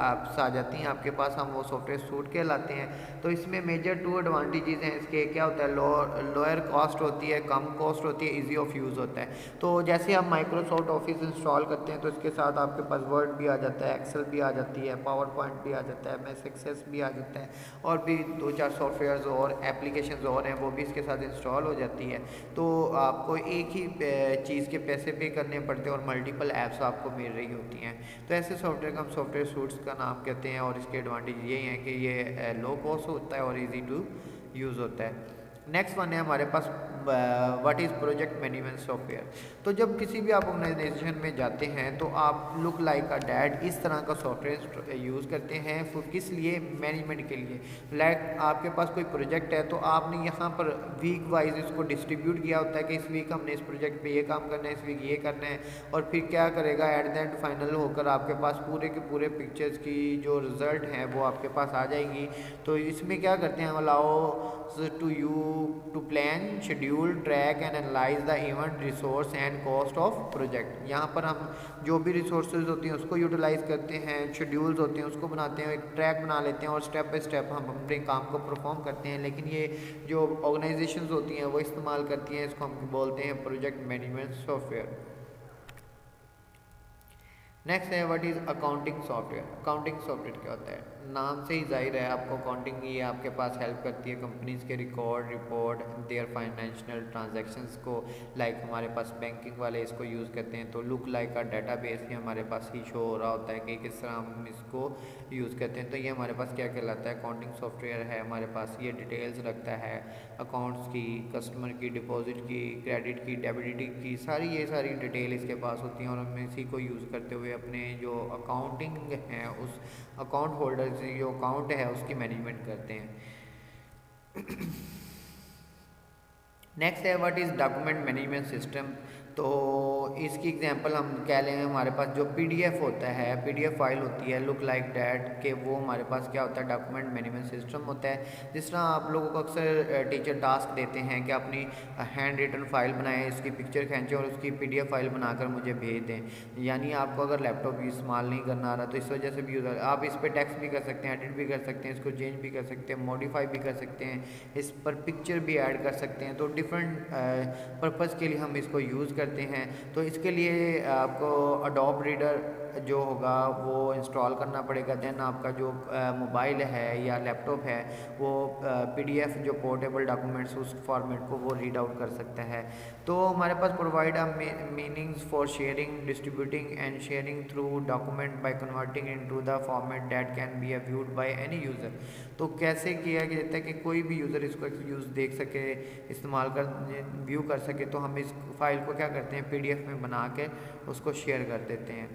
Apps आ जाती हैं आपके पास, हम वो सॉफ्टवेयर सूट के लाते हैं। तो इसमें मेजर 2 एडवांटेजेस हैं इसके। क्या होता है, लोअर कॉस्ट होती है, कम कॉस्ट होती है, ईजी ऑफ यूज़ होता है। तो जैसे आप माइक्रोसॉफ्ट ऑफिस इंस्टॉल करते हैं तो इसके साथ आपके पास वर्ड भी आ जाता है, एक्सेल भी आ जाती है, पावर पॉइंट भी आ जाता है, MS एक्सेस भी आ जाता है, और भी 2-4 सॉफ्टवेयर और एप्लीकेशन और हैं वो भी इसके साथ इंस्टॉल हो जाती है। तो आपको एक ही चीज़ के पैसे पे करने पड़ते हैं और मल्टीपल ऐप्स आपको मिल रही होती हैं। तो ऐसे सॉफ्टवेयर का हम सॉफ्टवेयर सूट्स का नाम कहते हैं, और इसके एडवांटेज यही हैं कि ये लो कॉस्ट होता है और इजी टू यूज़ होता है। नेक्स्ट वन है हमारे पास what is project management software. तो जब किसी भी आप ऑर्गेनाइजेशन में जाते हैं तो आप लुक लाइक अ डैड इस तरह का सॉफ्टवेयर यूज़ करते हैं। किस लिए, मैनेजमेंट के लिए। लाइक आपके पास कोई प्रोजेक्ट है तो आपने यहाँ पर वीक वाइज इसको डिस्ट्रीब्यूट किया होता है कि इस वीक हमने इस प्रोजेक्ट पे ये काम करना है, इस वीक ये करना है, और फिर क्या करेगा, एट द एंड फाइनल होकर आपके पास पूरे के पूरे पिक्चर्स की जो रिज़ल्ट हैं वो आपके पास आ जाएंगी। तो इसमें क्या करते हैं, allow to you to plan, schedule, track and analyze the event, resource and cost of project. यहाँ पर हम जो भी रिसोर्सेज होती हैं उसको यूटिलाइज करते हैं, शेड्यूल्स होते हैं उसको बनाते हैं, एक ट्रैक बना लेते हैं, और स्टेप बाय स्टेप हम अपने काम को परफॉर्म करते हैं। लेकिन ये जो ऑर्गेनाइजेशंस होती हैं वो इस्तेमाल करती हैं, इसको हम बोलते हैं प्रोजेक्ट मैनेजमेंट सॉफ्टवेयर। नेक्स्ट है what is accounting software. Accounting software क्या होता है, नाम से ही जाहिर है आपको अकाउंटिंग ये आपके पास हेल्प करती है कंपनीज़ के record, report, there financial transactions को। लाइक हमारे पास बैंकिंग वाले इसको यूज़ करते हैं, तो लुक लाइक का डाटाबेस ही हमारे पास ही शो हो रहा होता है कि किस तरह हम इसको यूज़ करते हैं। तो ये हमारे पास क्या कहलाता है, अकाउंटिंग सॉफ्टवेयर है हमारे पास। ये डिटेल्स रखता है अकाउंट्स की, कस्टमर की, डिपॉजिट की, क्रेडिट की, डेबिट की, ये सारी डिटेल इसके पास होती हैं, और हम इसी को यूज़ करते हुए अपने जो अकाउंटिंग है उस अकाउंट होल्डर जो अकाउंट है उसकी मैनेजमेंट करते हैं। नेक्स्ट है what is document management system. तो इसकी एग्जांपल हम कह लें, हमारे पास जो PDF होता है, PDF फाइल होती है लुक लाइक डैट के, वो हमारे पास क्या होता है, डॉक्यूमेंट मैनेजमेंट सिस्टम होता है। जिस तरह आप लोगों को अक्सर टीचर टास्क देते हैं कि अपनी हैंड रिटन फाइल बनाएं, इसकी पिक्चर खींचें और उसकी PDF फाइल बनाकर मुझे भेज दें। यानी आपको अगर लैपटॉप इस्तेमाल नहीं करना आ रहा तो इस वजह से भी यूज़र आप इस पर टेक्स्ट भी कर सकते हैं, एडिट भी कर सकते हैं, इसको चेंज भी कर सकते हैं, मॉडिफाई भी कर सकते हैं, इस पर पिक्चर भी ऐड कर सकते हैं। तो डिफरेंट पर्पज़ के लिए हम इसको यूज़ करते हैं। तो इसके लिए आपको अडोब रीडर जो होगा वो इंस्टॉल करना पड़ेगा। देन आपका जो मोबाइल है या लैपटॉप है वो PDF जो पोर्टेबल डॉक्यूमेंट्स उस फॉर्मेट को वो रीड आउट कर सकता है। तो हमारे पास provide a meanings for sharing, distributing and sharing through document by converting into the format that can be viewed by any user. तो कैसे किया जाता है कि कोई भी यूज़र इसको यूज़ देख सके, इस्तेमाल कर व्यू कर सके। तो हम इस फाइल को क्या करते हैं, PDF में बना के उसको शेयर कर देते हैं।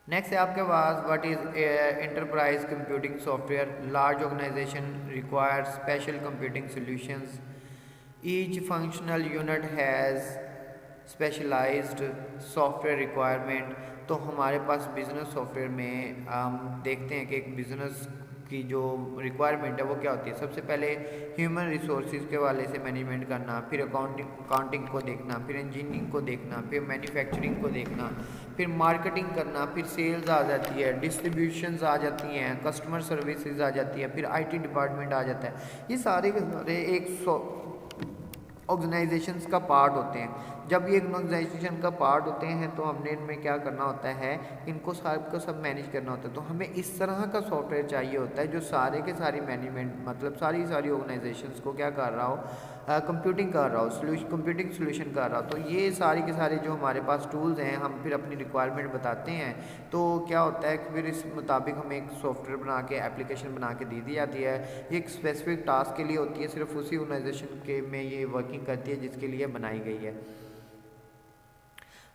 नेक्स्ट है आपके पास what is enterprise computing software. Large organization require special computing solutions, each functional unit has specialized software requirement. तो हमारे पास बिज़नेस सॉफ्टवेयर में हम देखते हैं कि एक बिज़नेस की जो रिक्वायरमेंट है वो क्या होती है। सबसे पहले ह्यूमन रिसोर्सेज के वाले से मैनेजमेंट करना, फिर अकाउंटिंग को देखना, फिर इंजीनियरिंग को देखना, फिर मैन्युफैक्चरिंग को देखना, फिर मार्केटिंग करना, फिर सेल्स आ जाती है, डिस्ट्रीब्यूशंस आ जाती हैं, कस्टमर सर्विसेज आ जाती है, फिर IT डिपार्टमेंट आ जाता है। ये सारे के सारे एक ऑर्गेनाइजेशंस का पार्ट होते हैं। जब ये ऑर्गेनाइजेशन का पार्ट होते हैं तो हमने इनमें क्या करना होता है, इनको सब मैनेज करना होता है। तो हमें इस तरह का सॉफ्टवेयर चाहिए होता है जो सारे के सारी मैनेजमेंट मतलब सारी ऑर्गेनाइजेशंस को क्या कर रहा हो, कंप्यूटिंग कर रहा हो, कंप्यूटिंग सोल्यूशन कर रहा हो। तो ये सारे के सारे जो हमारे पास टूल्स हैं, हम फिर अपनी रिक्वायरमेंट बताते हैं। तो क्या होता है कि फिर इस मुताबिक हमें एक सॉफ्टवेयर बना के एप्लीकेशन बना के दे दी जाती है। एक स्पेसिफिक टास्क के लिए होती है, सिर्फ उसी ऑर्गेनाइजेशन के में ये वर्किंग करती है जिसके लिए बनाई गई है।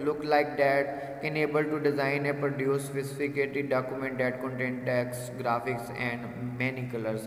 look like that enable to design and produce sophisticated document that contain text, graphics and many colors۔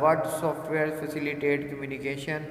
what software facilitate communication.